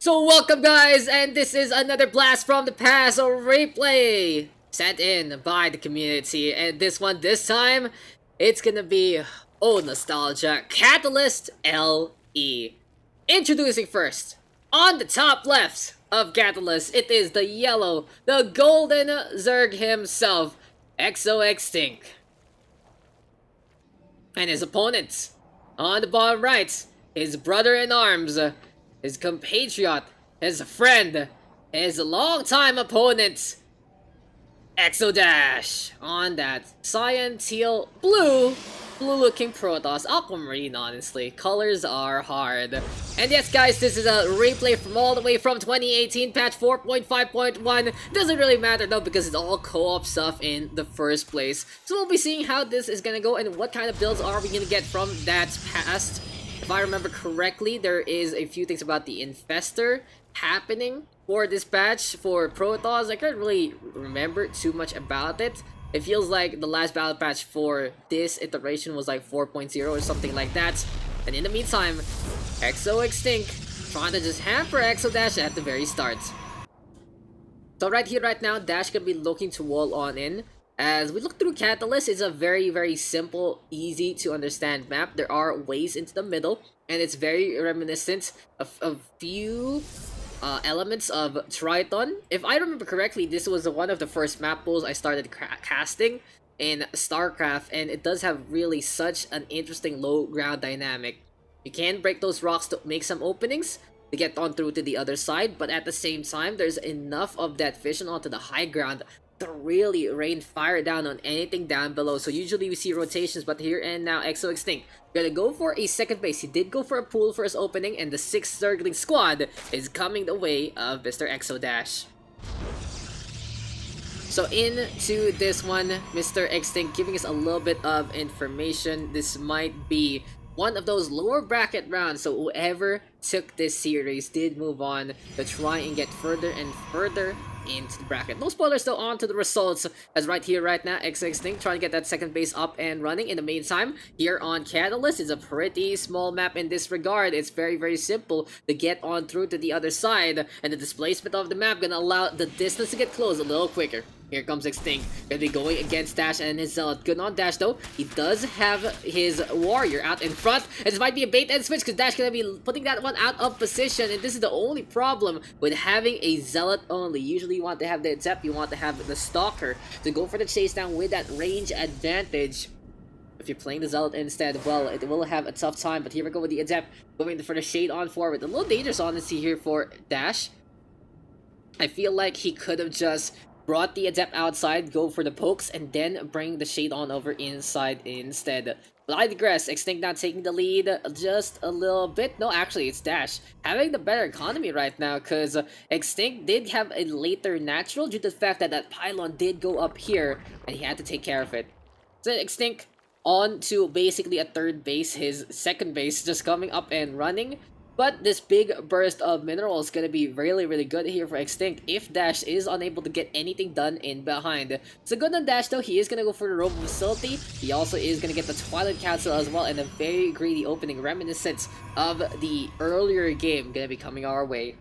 So welcome guys, and this is another blast from the past, a replay sent in by the community, and this time, it's gonna be old nostalgia, Catalyst LE. Introducing first, on the top left of Catalyst, it is the yellow, the golden Zerg himself, eXoXtinC. And his opponents, on the bottom right, his brother-in-arms, his compatriot, his friend, his longtime opponent, eXoDaSh. On that cyan, teal, blue looking Protoss, aquamarine honestly. Colors are hard. And yes guys, this is a replay from all the way from 2018, patch 4.5.1. Doesn't really matter though because it's all co-op stuff in the first place. So we'll be seeing how this is gonna go and what kind of builds are we gonna get from that past. If I remember correctly, there is a few things about the Infestor happening for this patch for Protoss. I can't really remember too much about it. It feels like the last battle patch for this iteration was like 4.0 or something like that. And in the meantime, eXoXtinC trying to just hamper eXoDaSh at the very start. So right here, right now, Dash can be looking to wall on in. As we look through Catalyst, it's a very simple, easy to understand map. There are ways into the middle, and it's very reminiscent of a few elements of Triton. If I remember correctly, this was one of the first map pools I started casting in StarCraft, and it does have really such an interesting low ground dynamic. You can break those rocks to make some openings to get on through to the other side, but at the same time, there's enough of that vision onto the high ground to really rain fire down on anything down below. So usually we see rotations, but here and now eXoXtinC gonna go for a second base. He did go for a pool for his opening, and the 6th Zergling squad is coming the way of Mr. eXoDaSh. So into this one, Mr. eXoXtinC giving us a little bit of information. This might be one of those lower bracket rounds, so whoever took this series did move on to try and get further and further into the bracket. No spoilers though, on to the results, as right here, right now, eXoXtinC trying to get that second base up and running. In the meantime, here on Catalyst, it's a pretty small map in this regard. It's very simple to get on through to the other side, and the displacement of the map gonna allow the distance to get close a little quicker. Here comes eXoXtinC, gonna be going against Dash and his Zealot. Good on Dash though, he does have his Warrior out in front, and this might be a bait and switch because Dash gonna be putting that one out of position, and this is the only problem with having a Zealot only. Usually you want to have the Adept, you want to have the Stalker to go for the chase down with that range advantage. If you're playing the Zealot instead, well, it will have a tough time, but here we go with the Adept, going for the Shade on forward. A little dangerous honestly here for Dash. I feel like he could have just brought the Adept outside, go for the pokes, and then bring the Shade on over inside instead. But I digress, eXoXtinC now taking the lead just a little bit. No, actually, it's Dash having the better economy right now, because eXoXtinC did have a later natural due to the fact that that pylon did go up here, and he had to take care of it. So eXoXtinC on to basically a third base, his second base just coming up and running. But this big burst of mineral is going to be really good here for eXoXtinC if Dash is unable to get anything done in behind. So good on Dash though, he is going to go for the Robo Facility. He also is going to get the Twilight Council as well, and a very greedy opening reminiscent of the earlier game going to be coming our way.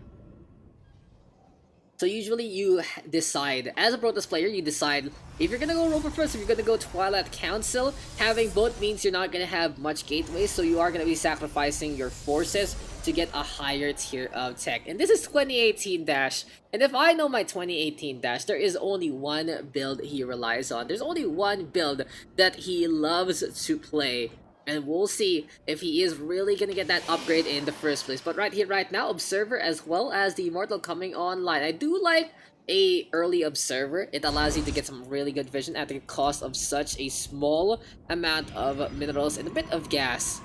So usually you decide, as a Protoss player, you decide if you're gonna go Robo first, if you're gonna go Twilight Council. Having both means you're not gonna have much gateways, so you are gonna be sacrificing your forces to get a higher tier of tech. And this is 2018 Dash, and if I know my 2018 Dash, there is only one build he relies on. There's only one build that he loves to play. And we'll see if he is really gonna get that upgrade in the first place. But right here, right now, Observer as well as the Immortal coming online. I do like a early Observer. It allows you to get some really good vision at the cost of such a small amount of minerals and a bit of gas.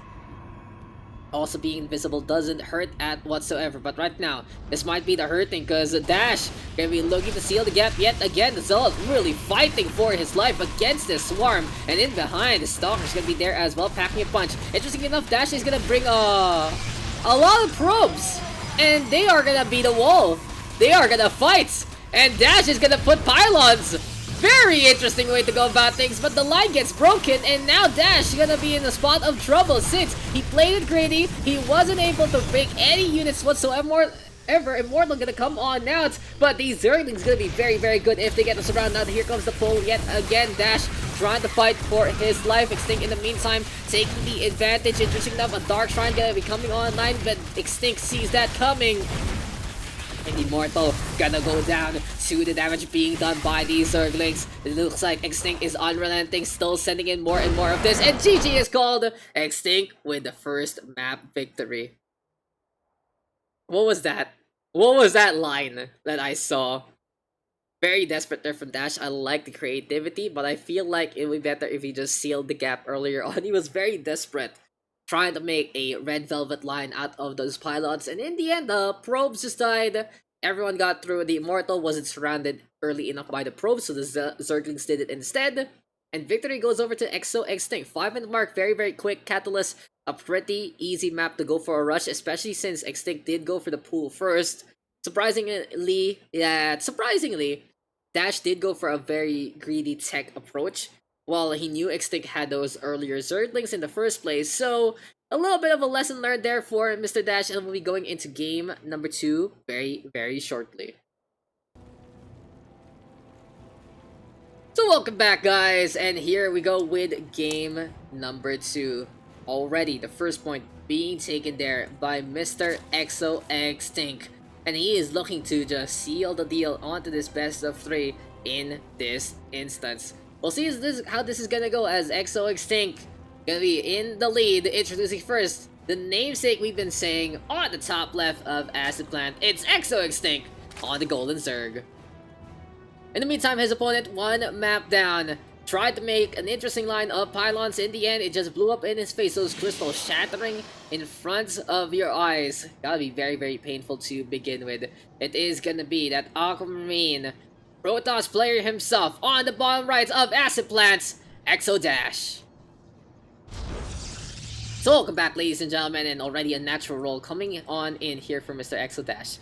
Also, being invisible doesn't hurt at whatsoever, but right now, this might be the hurting because Dash gonna be looking to seal the gap yet again. The Zealot really fighting for his life against this swarm, and in behind, the Stalker's gonna be there as well, packing a punch. Interesting enough, Dash is gonna bring a lot of probes, and they are gonna be the wall. They are gonna fight, and Dash is gonna put pylons. Very interesting way to go about things, but the line gets broken, and now Dash is gonna be in a spot of trouble since he played it greedy. He wasn't able to break any units whatsoever. ever Immortal gonna come on out, but the Zergling's gonna be very, very good if they get the surround. Now here comes the pull yet again. Dash trying to fight for his life. eXoXtinC in the meantime taking the advantage. Interesting enough, a Dark Shrine gonna be coming online, but eXoXtinC sees that coming. And Immortal gonna go down to the damage being done by these Zerglings. It looks like eXoXtinC is unrelenting, still sending in more and more of this. And GG is called. eXoXtinC with the first map victory. What was that? What was that line that I saw? Very desperate there from Dash. I like the creativity, but I feel like it would be better if he just sealed the gap earlier on. He was very desperate, trying to make a red velvet line out of those pylons, and in the end, the probes just died. Everyone got through. The Immortal wasn't surrounded early enough by the probes, so the Zerglings did it instead. And victory goes over to eXoXtinC. 5-minute mark, very, very quick. Catalyst, a pretty easy map to go for a rush, especially since eXoXtinC did go for the pool first. Surprisingly, Dash did go for a very greedy tech approach. Well, he knew eXoXtinC had those earlier Zerglings in the first place, so a little bit of a lesson learned there for Mr. Dash, and we'll be going into game number 2 very, very shortly. So welcome back, guys, and here we go with game number 2. Already, the first point being taken there by Mr. eXoXtinC, and he is looking to just seal the deal onto this best of 3 in this instance. We'll see how this is gonna go, as eXoXtinC gonna be in the lead. Introducing first the namesake we've been saying on the top left of Acid Plant. It's eXoXtinC on the Golden Zerg. In the meantime, his opponent, one map down, tried to make an interesting line of pylons. In the end, it just blew up in his face. Those crystals shattering in front of your eyes. Gotta be very, very painful to begin with. It is gonna be that Aquamarine Protoss player himself on the bottom right of Acid Plant's eXoDaSh. So welcome back, ladies and gentlemen, and already a natural roll coming on in here for Mr. eXoDaSh.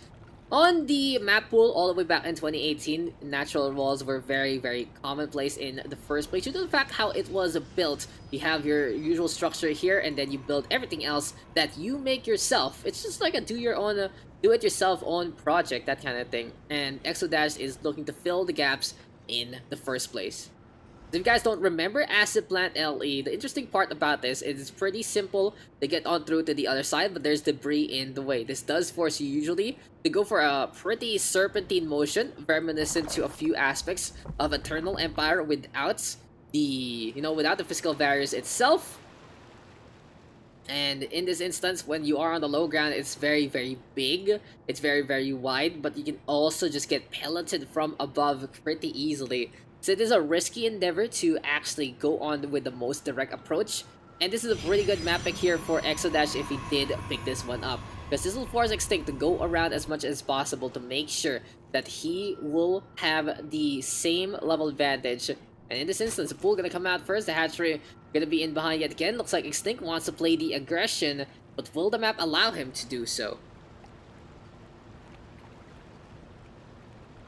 On the map pool, all the way back in 2018, natural rolls were very, very commonplace in the first place due to the fact how it was built. You have your usual structure here, and then you build everything else that you make yourself. It's just like a do-it-yourself own project, that kind of thing. And eXoDaSh is looking to fill the gaps in the first place. If you guys don't remember Acid Plant LE, the interesting part about this is it's pretty simple to get on through to the other side, but there's debris in the way. This does force you usually to go for a pretty serpentine motion, reminiscent to a few aspects of Eternal Empire without the, without the physical barriers itself. And in this instance, when you are on the low ground, it's very, very big. It's very, very wide, but you can also just get pelleted from above pretty easily. So it is a risky endeavor to actually go on with the most direct approach. And this is a pretty good map pick here for eXoDaSh if he did pick this one up. Because this will force eXoXtinC to go around as much as possible to make sure that he will have the same level advantage. And in this instance, the pool gonna come out first, the hatchery gonna be in behind yet again. Looks like eXoXtinC wants to play the aggression, but will the map allow him to do so?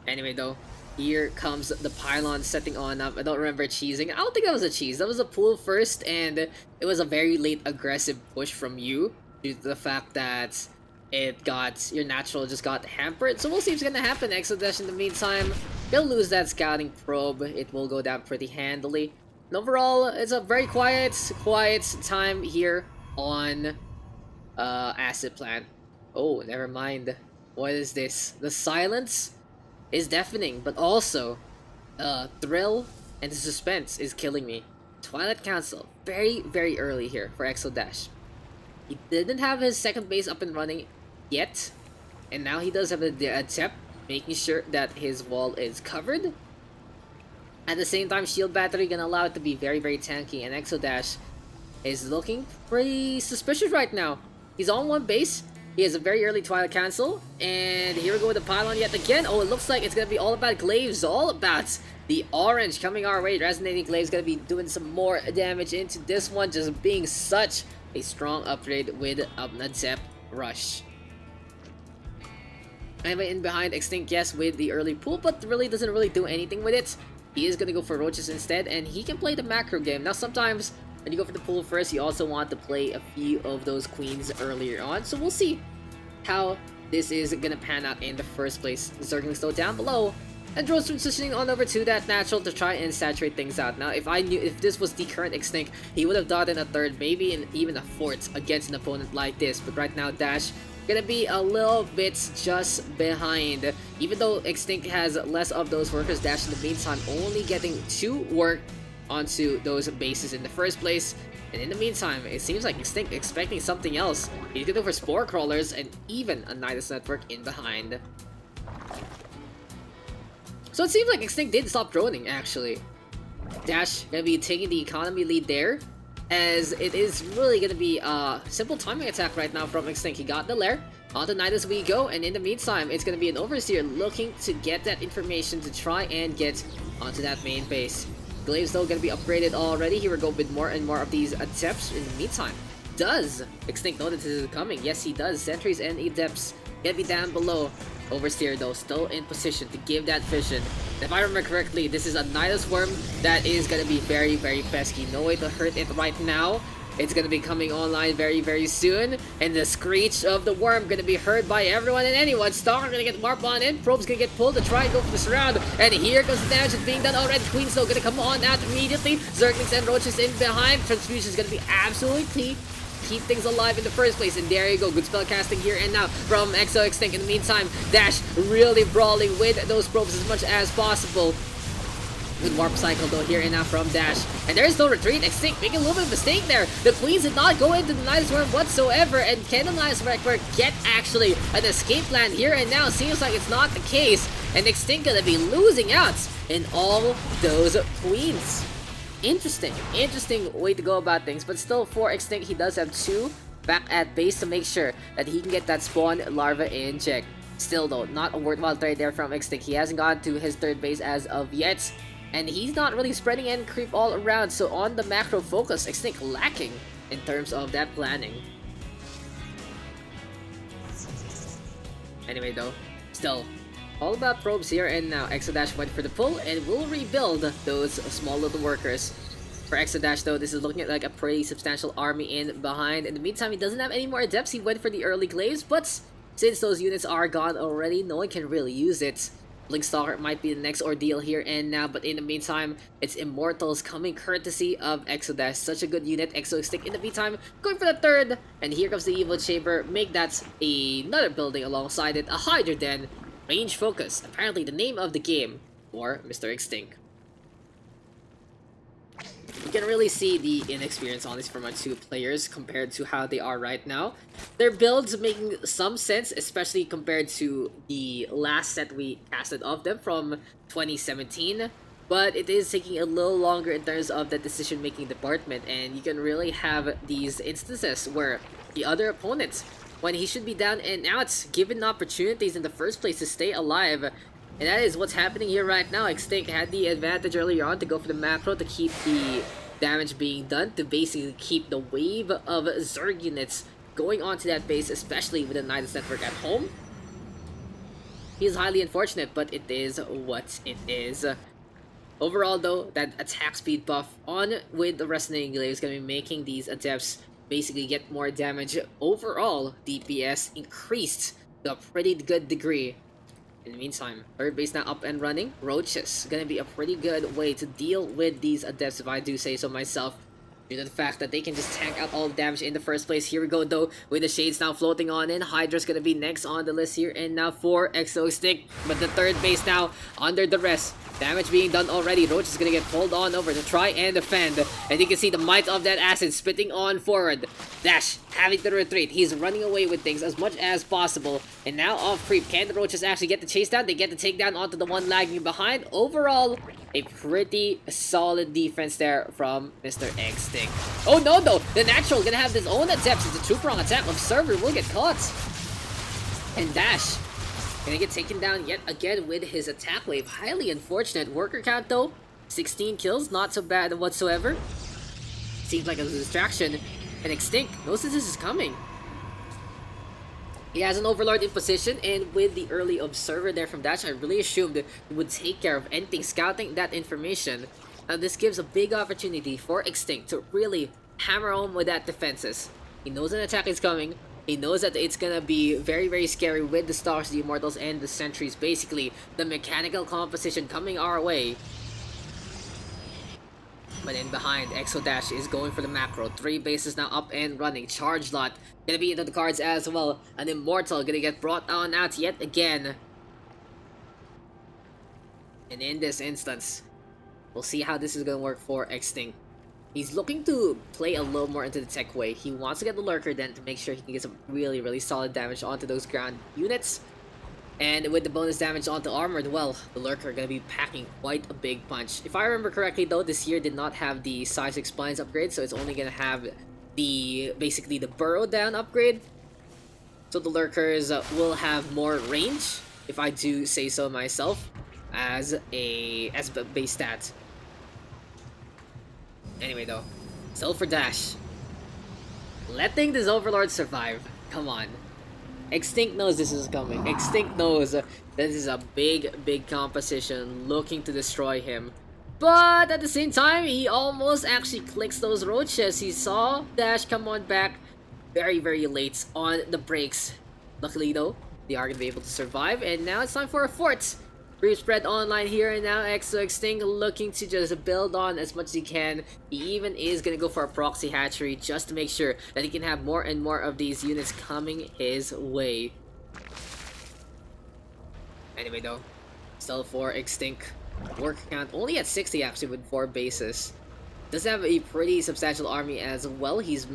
Anyway though, here comes the pylon setting on up. I don't remember cheesing. I don't think that was a cheese. That was a pull first, and it was a very late aggressive push from you due to the fact that your natural just got hampered. So we'll see what's gonna happen. eXoDaSh in the meantime, he'll lose that scouting probe. It will go down pretty handily. And overall, it's a very quiet time here on Acid Plant. Oh, never mind. What is this? The silence is deafening, but also thrill and the suspense is killing me. Twilight Council, very, very early here for eXoDaSh. He didn't have his second base up and running yet, and now he does have the attempt, making sure that his wall is covered. At the same time, shield battery gonna allow it to be very, very tanky, and eXoDaSh is looking pretty suspicious right now. He's on one base. He has a very early Twilight Cancel, and here we go with the pylon yet again. Oh, it looks like it's gonna be all about glaives, all about the orange coming our way. Resonating glaives gonna be doing some more damage into this one, just being such a strong upgrade with Nadzep Rush. Anyway, in behind eXoXtinC, yes, with the early pull, but really doesn't really do anything with it. He is gonna go for roaches instead, and he can play the macro game. Now, sometimes when you go for the pull first, you also want to play a few of those queens earlier on. So we'll see how this is gonna pan out in the first place. Zerglings though down below, and Drones transitioning on over to that natural to try and saturate things out. Now, if this was the current eXoXtinC, he would have gotten a third, maybe even a fourth against an opponent like this. But right now, Dash gonna be a little bit just behind. Even though eXoXtinC has less of those workers, Dash in the meantime only getting 2 work onto those bases in the first place. And in the meantime, it seems like eXoXtinC expecting something else. He's gonna go for Spore Crawlers and even a Nidus Network in behind. So it seems like eXoXtinC did stop droning, actually. Dash gonna be taking the economy lead there, as it is really gonna be a simple timing attack right now from eXoXtinC. He got the lair, onto Nidus we go, and in the meantime, it's gonna be an Overseer looking to get that information to try and get onto that main base. Glaives though gonna be upgraded already. Here we go with more and more of these Adepts. In the meantime, does eXoXtinC know that this is coming? Yes, he does. Sentries and Adepts gonna be down below. Overseer though still in position to give that vision. If I remember correctly, this is a Nidus Worm that is gonna be very, very pesky. No way to hurt it right now. It's gonna be coming online very, very soon. And the screech of the worm gonna be heard by everyone and anyone. Stalker gonna get warp on in. Probe's gonna get pulled to try and go for the surround. And here comes the damage that's being done already. Queen's though gonna come on out immediately. Zerglings and Roaches in behind. Transfusion is gonna be absolutely key. Keep things alive in the first place, and there you go, good spell casting here and now from eXoXtinC. In the meantime, Dash really brawling with those probes as much as possible. Good warp cycle though here and now from Dash, and there is no retreat. eXoXtinC making a little bit of a mistake there. The Queens did not go into the Nidus Worm whatsoever, and can the Nidus Worm get actually an escape plan here and now? Seems like it's not the case, and eXoXtinC gonna be losing out in all those Queens. Interesting way to go about things, but still for eXoXtinC, he does have 2 back at base to make sure that he can get that spawn larva in check. Still though, not a worthwhile trade there from eXoXtinC. He hasn't gone to his 3rd base as of yet, and he's not really spreading any creep all around, so on the macro focus, eXoXtinC lacking in terms of that planning. Anyway though, still all about probes here and now. eXoDaSh went for the pull and will rebuild those small little workers. For eXoDaSh though, this is looking at like a pretty substantial army in behind. In the meantime, he doesn't have any more Adepts. He went for the early Glaives, but since those units are gone already, no one can really use it. Blinkstalker might be the next ordeal here and now, but in the meantime, it's Immortals coming courtesy of eXoDaSh. Such a good unit. eXoXtinC in the meantime going for the 3rd, and here comes the Evil Chamber. Make that another building alongside it, a Hydra Den. Range focus, apparently the name of the game for Mr. eXoXtinC. You can really see the inexperience on this from our 2 players compared to how they are right now. Their builds making some sense, especially compared to the last set we casted of them from 2017. But it is taking a little longer in terms of the decision-making department, and you can really have these instances where the other opponents, when he should be down and out, given opportunities in the first place to stay alive. And that is what's happening here right now. eXoXtinC had the advantage earlier on to go for the macro to keep the damage being done, to basically keep the wave of Zerg units going onto that base, especially with the Nidus Network at home. He is highly unfortunate, but it is what it is. Overall though, that attack speed buff on with the Resonating Glaive is going to be making these Adepts basically get more damage. Overall, DPS increased to a pretty good degree. In the meantime, 3rd base now up and running. Roaches gonna be a pretty good way to deal with these Adepts, if I do say so myself, due to the fact that they can just tank out all the damage in the first place. Here we go though, with the Shades now floating on in. Hydra's gonna be next on the list here and now for eXoXtinC, but the 3rd base now under duress. Damage being done already. Roach is gonna get pulled on over to try and defend, and you can see the might of that acid spitting on forward. Dash having to retreat. He's running away with things as much as possible, and now off creep. Can the Roaches actually get the chase down? They get the takedown onto the one lagging behind. Overall, a pretty solid defense there from Mr. eXoXtinC. Oh no though, the Natural gonna have his own attempts. It's a 2-prong attack. Observer will get caught, and Dash gonna get taken down yet again with his attack wave. Highly unfortunate. Worker count though, 16 kills, not so bad whatsoever. Seems like a distraction, and eXoXtinC knows this is coming. He has an Overlord in position, and with the early Observer there from Dash, I really assumed he would take care of anything scouting that information. Now this gives a big opportunity for eXoXtinC to really hammer home with that defenses. He knows an attack is coming, He knows that it's gonna be very, very scary with the Stars, the Immortals, and the Sentries. Basically, the mechanical composition coming our way. But in behind, eXoDaSh is going for the macro. 3 bases now up and running. Charge lot gonna be into the cards as well. An Immortal gonna get brought on out yet again. And in this instance, we'll see how this is gonna work for eXoXtinC. He's looking to play a little more into the tech way. He wants to get the Lurker then to make sure he can get some really, really solid damage onto those ground units. And with the bonus damage onto Armored, well, the Lurker gonna be packing quite a big punch. If I remember correctly though, this year did not have the Size Explains upgrade, so it's only gonna have basically the Burrow Down upgrade. So the Lurkers will have more range, if I do say so myself, as a base stat. Anyway though, still for Dash. Letting this Overlord survive. Come on. eXoXtinC knows this is coming. eXoXtinC knows that this is a big, big composition looking to destroy him. But at the same time, he almost actually clicks those roaches. He saw Dash come on back very, very late on the brakes. Luckily though, they are going to be able to survive. And now it's time for a fort. Brief spread online here and now. eXoXtinC looking to just build on as much as he can. He even is going to go for a proxy hatchery just to make sure that he can have more and more of these units coming his way. Anyway though, still for eXoXtinC. Work count only at 60 actually with 4 bases. Does have a pretty substantial army as well. He's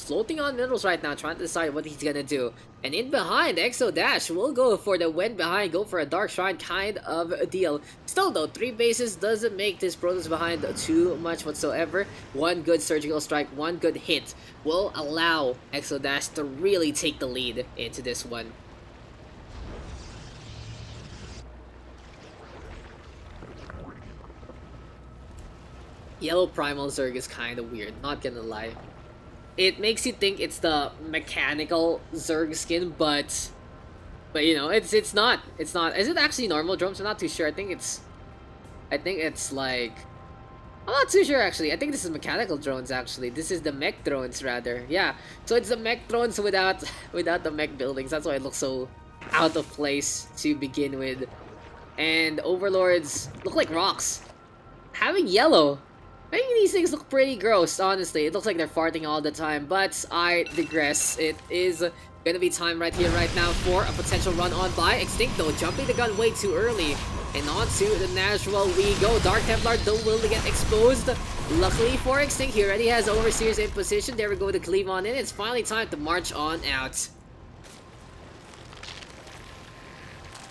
floating on minerals right now, trying to decide what he's gonna do. And in behind, eXoDaSh will go for the went behind, go for a Dark Shrine kind of a deal. Still though, 3 bases doesn't make this Protoss behind too much whatsoever. One good surgical strike, one good hit will allow eXoDaSh to really take the lead into this one. Yellow Primal Zerg is kind of weird, not gonna lie. It makes you think it's the mechanical Zerg skin, but you know, it's not. It's not. Is it actually normal drones? I'm not too sure. I think it's like, I'm not too sure actually. I think this is mechanical drones actually. This is the mech drones rather. Yeah. So it's the mech drones without the mech buildings. That's why it looks so out of place to begin with. And Overlords look like rocks. Having yellow, making these things look pretty gross, honestly. It looks like they're farting all the time, but I digress. It is gonna be time right here, right now for a potential run on by eXoXtinC though, jumping the gun way too early. And on to the Nashville we go. Dark Templar though will get exposed. Luckily for eXoXtinC, he already has Overseers in position. There we go to cleave on in. It's finally time to march on out.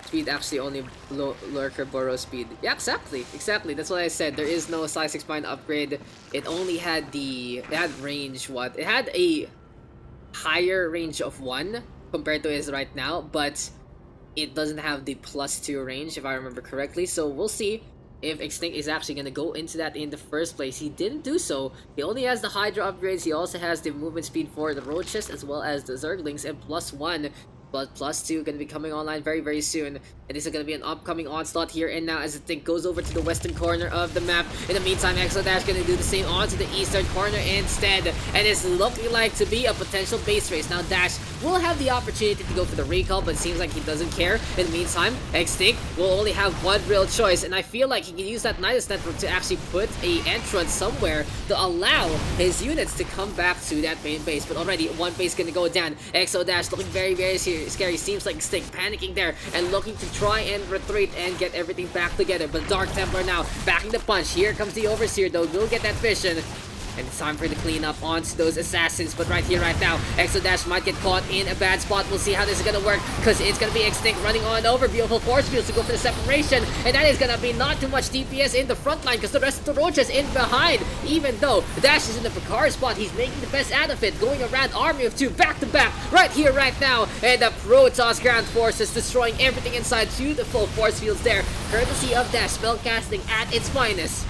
Speed actually only Lurker Burrow speed. Yeah, exactly. That's what I said. There is no Size 6 Spine upgrade. It only had it had range, it had a higher range of 1 compared to his right now, but it doesn't have the +2 range if I remember correctly. So we'll see if eXoXtinC is actually going to go into that in the first place. He didn't do so. He only has the Hydra upgrades. He also has the movement speed for the Roaches as well as the Zerglings, and +1. But +2 gonna be coming online very, very soon. And this is gonna be an upcoming onslaught here and now as the thing goes over to the western corner of the map. In the meantime, eXoDaSh gonna do the same onto the eastern corner instead. And it's looking like to be a potential base race. Now Dash will have the opportunity to go for the recall, but it seems like he doesn't care. In the meantime, eXoXtinC will only have one real choice, and I feel like he can use that Nidus Network to actually put a entrance somewhere to allow his units to come back to that main base. But already one base gonna go down. eXoDaSh looking very, very scary. Seems like eXoXtinC panicking there and looking to try and retreat and get everything back together. But Dark Templar now backing the punch. Here comes the Overseer though. Go get that vision. And it's time for the cleanup onto those assassins. But right here, right now, eXoDaSh might get caught in a bad spot. We'll see how this is going to work, because it's going to be eXoXtinC running on over. Beautiful force fields to go for the separation. And that is going to be not too much DPS in the front line, because the rest of the Roaches in behind. Even though Dash is in the Picard spot, he's making the best out of it. Going around army of 2 back to back right here, right now. And the Protoss ground forces destroying everything inside. Beautiful force fields there, courtesy of Dash spell casting at its finest.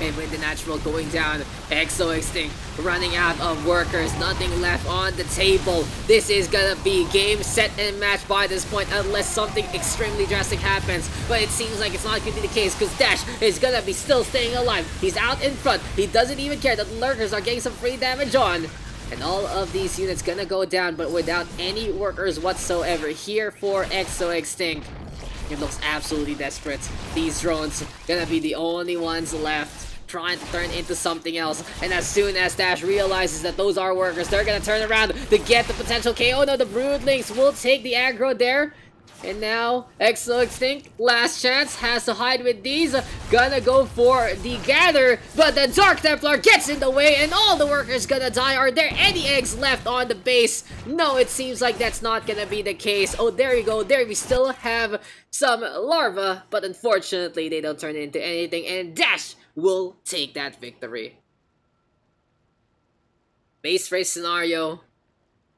And with the natural going down, eXoXtinC running out of workers, nothing left on the table. This is gonna be game, set, and match by this point unless something extremely drastic happens. But it seems like it's not gonna be the case, because Dash is gonna be still staying alive. He's out in front. He doesn't even care that the lurkers are getting some free damage on. And all of these units gonna go down, but without any workers whatsoever here for eXoXtinC. It looks absolutely desperate. These drones gonna be the only ones left, trying to turn into something else. And as soon as Dash realizes that those are workers, they're gonna turn around to get the potential KO. No, the Broodlings will take the aggro there. And now, eXoXtinC, last chance, has to hide with these. Gonna go for the gather, but the Dark Templar gets in the way, and all the workers gonna die. Are there any eggs left on the base? No, it seems like that's not gonna be the case. Oh, there you go. There we still have some larvae, but unfortunately, they don't turn into anything, and Dash will take that victory. Base race scenario,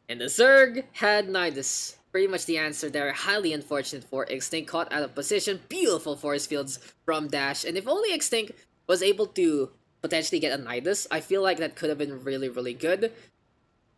and the Zerg had Nidus. Pretty much the answer there. Highly unfortunate for eXoXtinC, caught out of position. Beautiful force fields from Dash. And if only eXoXtinC was able to potentially get a Nidus, I feel like that could have been really, really good.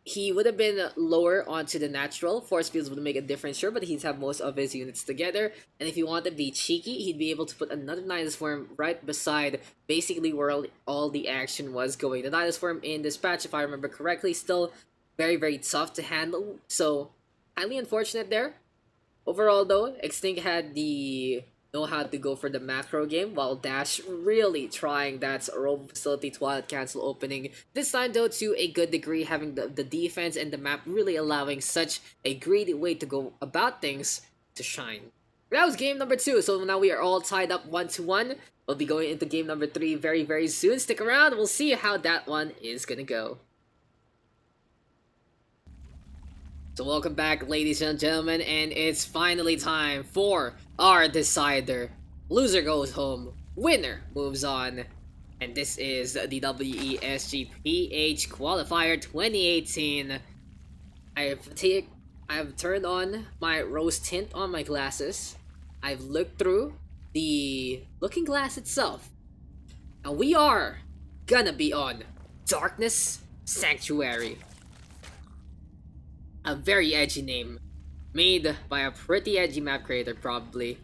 He would have been lower onto the natural. Force fields would make a difference, sure, but he'd have most of his units together. And if he wanted to be cheeky, he'd be able to put another Nidus form right beside basically where all the action was going. The Nidus form in Dispatch, if I remember correctly, still very, very tough to handle. So highly unfortunate there. Overall though, eXoXtinC had the know-how to go for the macro game, while Dash really trying that Robo Facility Twilight Cancel opening. This time though, to a good degree, having the defense and the map really allowing such a greedy way to go about things to shine. That was game number 2, so now we are all tied up 1-1. We'll be going into game number 3 very, very soon. Stick around, we'll see how that one is gonna go. So welcome back, ladies and gentlemen, and it's finally time for our decider. Loser goes home, winner moves on. And this is the WESG PH Qualifier 2018. I've turned on my rose tint on my glasses. I've looked through the looking glass itself. And we are gonna be on Darkness Sanctuary. A very edgy name, made by a pretty edgy map creator probably.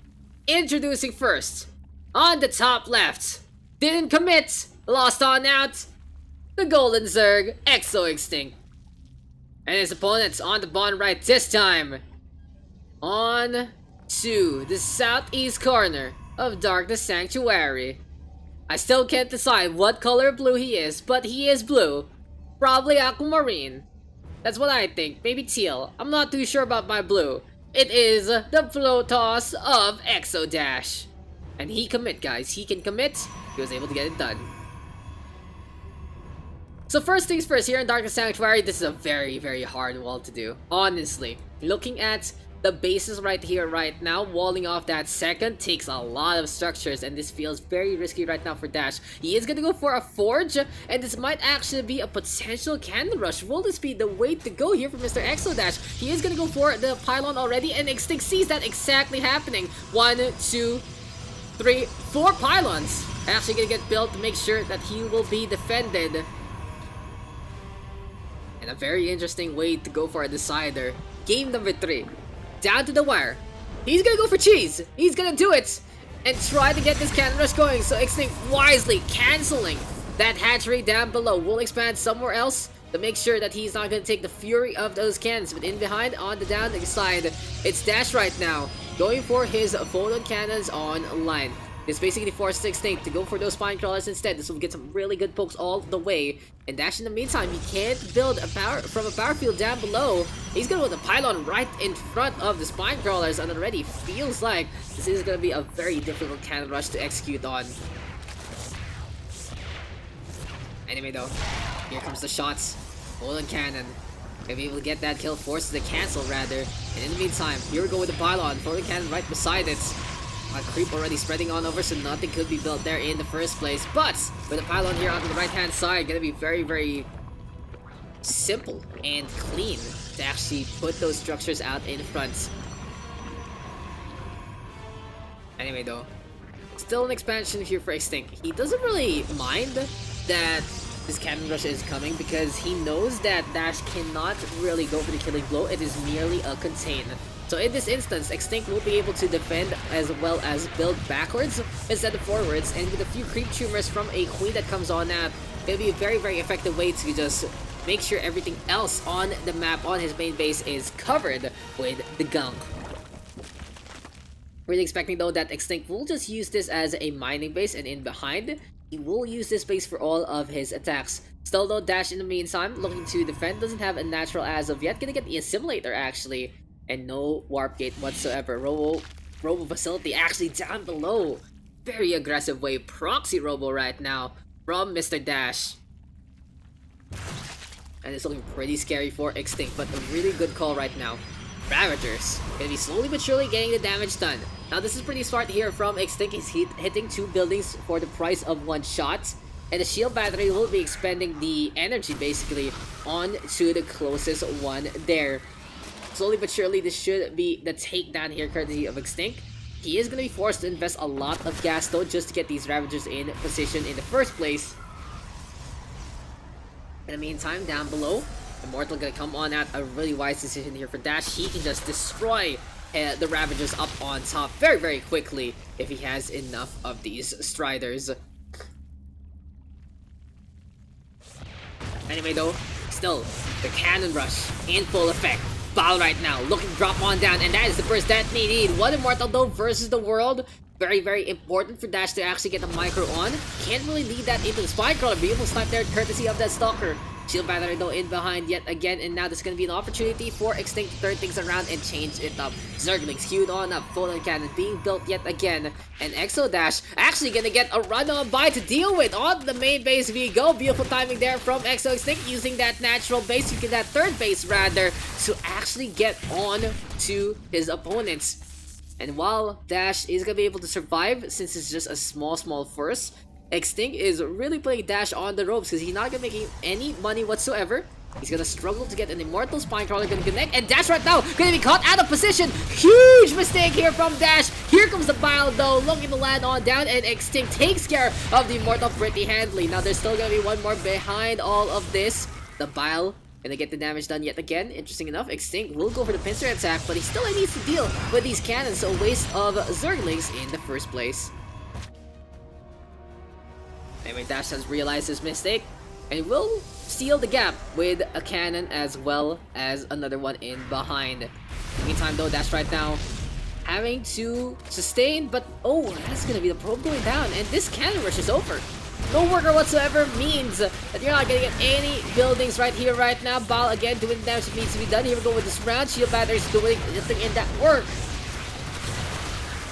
Introducing first, on the top left, didn't commit, lost on out, the Golden Zerg, eXoXtinC. And his opponents on the bottom right this time, on to the southeast corner of Darkness Sanctuary. I still can't decide what color blue he is, but he is blue, probably aquamarine. That's what I think. Maybe teal. I'm not too sure about my blue. It is the flow toss of eXoDaSh. And he commit, guys. He can commit. He was able to get it done. So first things first, here in Darkness Sanctuary, this is a very, very hard wall to do. Honestly. Looking at the bases right here, right now, walling off that second takes a lot of structures, and this feels very risky right now for Dash. He is gonna go for a forge, and this might actually be a potential cannon rush. Will this be the way to go here for Mr. eXoDaSh? He is gonna go for the pylon already, and eXoXtinC sees that exactly happening. 1, 2, 3, 4 pylons actually gonna get built to make sure that he will be defended. And a very interesting way to go for a decider. Game number 3. Down to the wire. He's gonna go for cheese. He's gonna do it and try to get this cannon rush going. So eXoXtinC wisely canceling that hatchery down below. Will expand somewhere else to make sure that he's not gonna take the fury of those cannons. But in behind, on the down side, it's Dash right now, going for his photon cannons on line. This basically forces eXoXtinC to go for those spine crawlers instead. This will get some really good pokes all the way. And Dash, in the meantime, he can't build a power from a power field down below. He's gonna put the pylon right in front of the spine crawlers, and already feels like this is gonna be a very difficult cannon rush to execute on. Anyway though, here comes the shots. Golden cannon. Gonna be able to get that kill, forces the cancel rather. And in the meantime, here we go with the pylon. Golden cannon right beside it. A creep already spreading on over, so nothing could be built there in the first place. But with the pylon here onto the right-hand side, gonna be very, very simple and clean to actually put those structures out in front. Anyway though, still an expansion here for eXoXtinC. He doesn't really mind that this cannon rush is coming because he knows that Dash cannot really go for the killing blow. It is merely a contain. So in this instance, eXoXtinC will be able to defend as well as build backwards instead of forwards, and with a few creep tumors from a queen that comes on out, it'll be a very, very effective way to just make sure everything else on the map on his main base is covered with the gunk. Really expecting though that eXoXtinC will just use this as a mining base, and in behind, he will use this base for all of his attacks. Still though, Dash in the meantime, looking to defend, doesn't have a natural as of yet. Gonna get the Assimilator actually, and no Warp Gate whatsoever. Robo Facility actually down below. Very aggressive way. Proxy Robo right now from Mr. Dash. And it's looking pretty scary for eXoXtinC, but a really good call right now. Ravagers gonna be slowly but surely getting the damage done. Now this is pretty smart here from eXoXtinC. He's hitting 2 buildings for the price of 1 shot. And the shield battery will be expending the energy basically onto the closest one there. Slowly but surely, this should be the takedown here courtesy of eXoXtinC. He is going to be forced to invest a lot of gas though just to get these Ravagers in position in the first place. In the meantime, down below, Immortal going to come on at a really wise decision here for Dash. He can just destroy the Ravagers up on top very, very quickly if he has enough of these Striders. Anyway though, still, the Cannon Rush in full effect. Bal right now, looking to drop on down, and that is the burst that they need. One Immortal though versus the world. Very, very important for Dash to actually get the micro on. Can't really lead that into the Spine Crawler. Be able to snipe there courtesy of that Stalker. Shield Battery though in behind yet again, and now there's going to be an opportunity for eXoXtinC to turn things around and change it up. Zerglings queued on up, Photon Cannon being built yet again, and eXoDaSh actually going to get a run-on by to deal with on the main base we go. Beautiful timing there from eXoXtinC using that natural base, you get that third base rather, to actually get on to his opponents. And while Dash is going to be able to survive since it's just a small force, eXoXtinC is really putting Dash on the ropes because he's not going to make any money whatsoever. He's going to struggle to get an Immortal Spine Crawler going to connect, and Dash right now going to be caught out of position. Huge mistake here from Dash. Here comes the Bile though, looking to land on down, and eXoXtinC takes care of the Immortal pretty handily. Now there's still going to be one more behind all of this. The Bile gonna get the damage done yet again. Interesting enough, eXoXtinC will go for the pincer attack, but he still needs to deal with these cannons, so a waste of Zerglings in the first place. Anyway, Dash has realized his mistake, and will seal the gap with a cannon as well as another one in behind. Meantime though, Dash right now having to sustain, but oh, that's gonna be the probe going down, and this cannon rush is over. No worker whatsoever means that you're not gonna get any buildings right here, right now. Bal again doing the damage that needs to be done. Here we go with this round. Shield Battery's doing nothing in that work.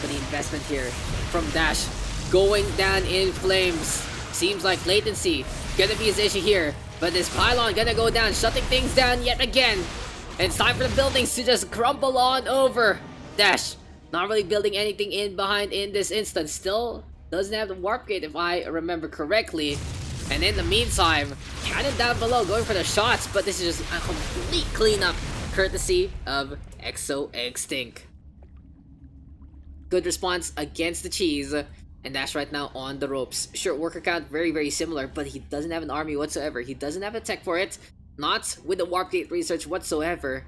But the investment here from Dash going down in flames. Seems like latency gonna be his issue here. But this pylon gonna go down, shutting things down yet again. And it's time for the buildings to just crumble on over. Dash not really building anything in behind in this instance. Still doesn't have the Warp Gate if I remember correctly. And in the meantime, cannon down below going for the shots, but this is just a complete cleanup courtesy of eXoXtinC. Good response against the cheese, and Dash right now on the ropes. Sure, worker count very, very similar, but he doesn't have an army whatsoever. He doesn't have a tech for it, not with the Warp Gate research whatsoever.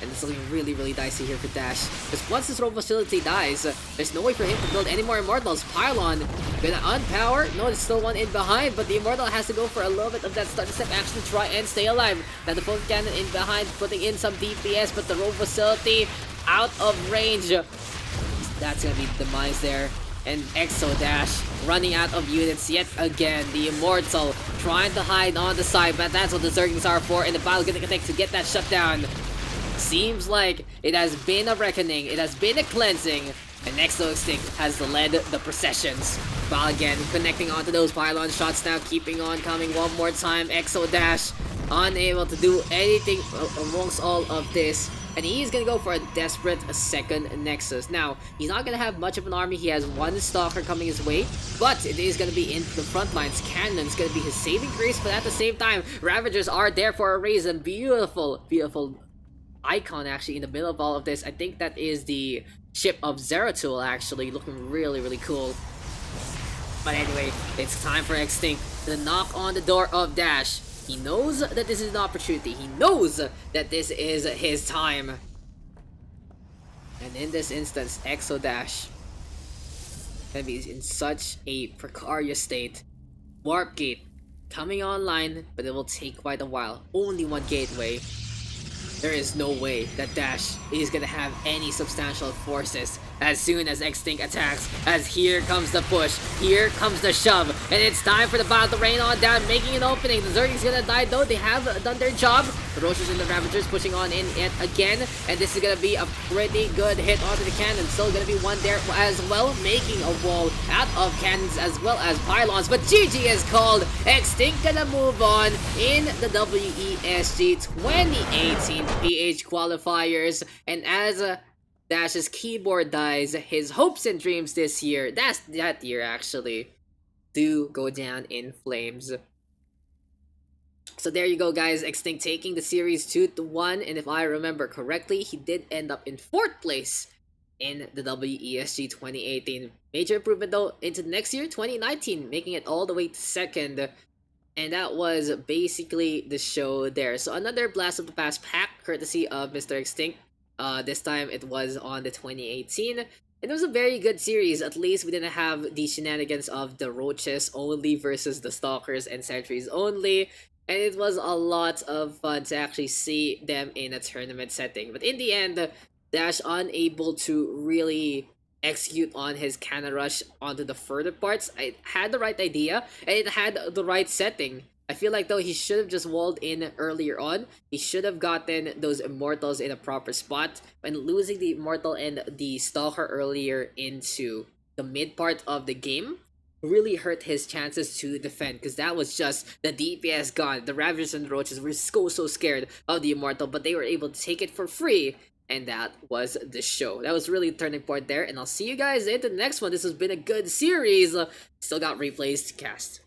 And it's looking really, really dicey here for Dash. Because once this robo facility dies, there's no way for him to build any more Immortals. Pylon gonna unpower. No, there's still one in behind, but the Immortal has to go for a little bit of that starting step action to try and stay alive. Now the Photon Cannon in behind, putting in some DPS, but the robo facility out of range. That's gonna be the demise there. And eXoDaSh running out of units yet again. The Immortal trying to hide on the side, but that's what the Zerglings are for, and the Battle gonna connect to get that shut down. Seems like it has been a reckoning, it has been a cleansing, and eXoXtinC has led the processions. Bal again connecting onto those pylon shots now, keeping on coming one more time. eXoDaSh unable to do anything amongst all of this, and he's gonna go for a desperate second Nexus. Now, he's not gonna have much of an army. He has one Stalker coming his way, but it is gonna be into the front lines. Cannon's gonna be his saving grace, but at the same time, Ravagers are there for a reason. Beautiful, beautiful icon actually in the middle of all of this. I think that is the ship of Zeratul actually, looking really, really cool. But anyway, it's time for eXoXtinC to knock on the door of Dash. He knows that this is an opportunity. He knows that this is his time. And in this instance, eXoDaSh gonna be in such a precarious state. Warp Gate coming online, but it will take quite a while. Only one gateway. There is no way that Dash is gonna have any substantial forces as soon as eXoXtinC attacks, as here comes the push, here comes the shove, and it's time for the battle to rain on down, making an opening. The Zerg's gonna die though, they have done their job. The Roshers and the Ravagers pushing on in it again, and this is gonna be a pretty good hit onto the cannon. Still gonna be one there as well, making a wall out of cannons as well as pylons, but GG is called. eXoXtinC gonna move on in the WESG 2018 PH Qualifiers, and as Dash's keyboard dies, his hopes and dreams this year, that year actually, do go down in flames. So there you go, guys. eXoXtinC taking the series 2-1, and if I remember correctly, he did end up in 4th place in the WESG 2018. Major improvement though into next year, 2019, making it all the way to 2nd. And that was basically the show there. So another Blast of the Past pack, courtesy of Mr. eXoXtinC. This time it was on the 2018. And it was a very good series. At least we didn't have the shenanigans of the Roaches only versus the Stalkers and Sentries only. And it was a lot of fun to actually see them in a tournament setting. But in the end, Dash unable to really execute on his cannon rush onto the further parts. It had the right idea, and it had the right setting. I feel like though he should have just walled in earlier on. He should have gotten those Immortals in a proper spot. When losing the Immortal and the Stalker earlier into the mid part of the game really hurt his chances to defend, because that was just the DPS gone. The Ravagers and the Roaches were so scared of the Immortal, but they were able to take it for free. And that was the show. That was really a turning point there. And I'll see you guys in the next one. This has been a good series. Still got replays to cast.